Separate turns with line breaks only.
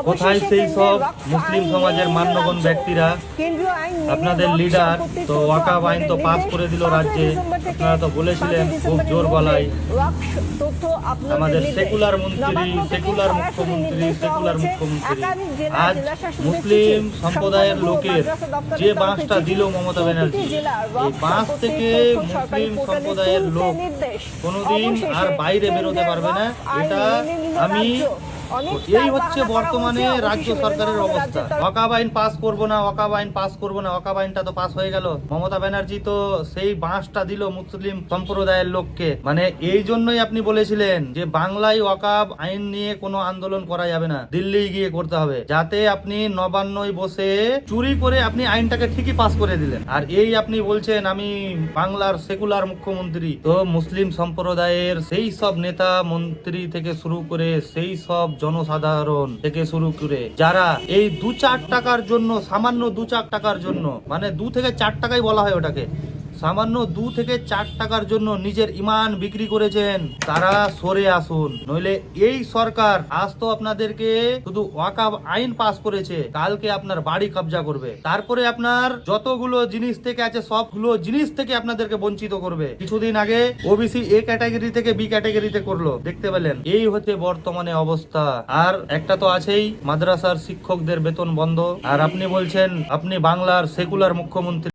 কোথায় সেই সব মুসলিম সমাজের মান্যগণ্য ব্যক্তিরা, আপনাদের লিডার? তো ওয়াকাফ আইন তো পাস করে দিল রাজ্যে, আপনারা তো বলেছিলেন খুব জোর গলায় আমাদের সেকুলার মন্ত্রী, সেকুলার মুখ্যমন্ত্রী, সেকুলার মুখ্যমন্ত্রী। আজ মুসলিম সম্প্রদায়ের লোকের যে বাঁশটা দিল মমতা ব্যানার্জি, এই বাঁশ থেকে মুসলিম সম্প্রদায়ের লোক কোনোদিন আর বাইরে বেরোতে পারবে না। এটা আমি এই হচ্ছে বর্তমানে রাজ্য সরকারের অবস্থা। ওয়াকাফ আইন পাস করব না, ওয়াকাফ আইন পাস করব না, ওয়াকাফ আইনটা তো পাস হয়ে গেল। মমতা ব্যানার্জি তো সেই বাঁশটা দিল মুসলিম সম্প্রদায়ের লোককে। মানে এই জন্যই আপনি বলেছিলেন যে বাংলায় ওয়াকাফ আইন নিয়ে কোনো আন্দোলন করা যাবে না, দিল্লি গিয়ে করতে হবে, যাতে আপনি নবান্নয় বসে চুরি করে আপনি আইনটাকে ঠিকই পাস করে দিলেন। আর এই আপনি বলছেন আমি বাংলার সেকুলার মুখ্যমন্ত্রী। তো মুসলিম সম্প্রদায়ের সেই সব নেতা মন্ত্রী থেকে শুরু করে সেই সব জনসাধারণ থেকে শুরু করে যারা এই 2-4 টাকার জন্য, সামান্য 2-4 টাকার জন্য, মানে 2 থেকে 4 টাকাই বলা হয় ওটাকে, সামান্য 2 থেকে 4 টাকার জন্য নিজের ইমান বিক্রি করেছেন, তারা সরে আসুন। নইলে এই সরকার আজ তো আপনাদেরকে শুধু ওয়াকাফ আইন পাস করেছে, কালকে আপনার বাড়ি কবজা করবে, তারপরে আপনার যতগুলো জিনিস থেকে আছে সবগুলো জিনিস থেকে আপনাদেরকে বঞ্চিত করবে। কিছুদিন আগে ওবিসি এ ক্যাটাগরি থেকে বি ক্যাটাগরিতে করলো, দেখতে পেলেন? এই হচ্ছে বর্তমানে অবস্থা। আর একটা তো আছেই, মাদ্রাসার শিক্ষকদের বেতন বন্ধ। আর আপনি বলছেন আপনি বাংলার সেকুলার মুখ্যমন্ত্রী।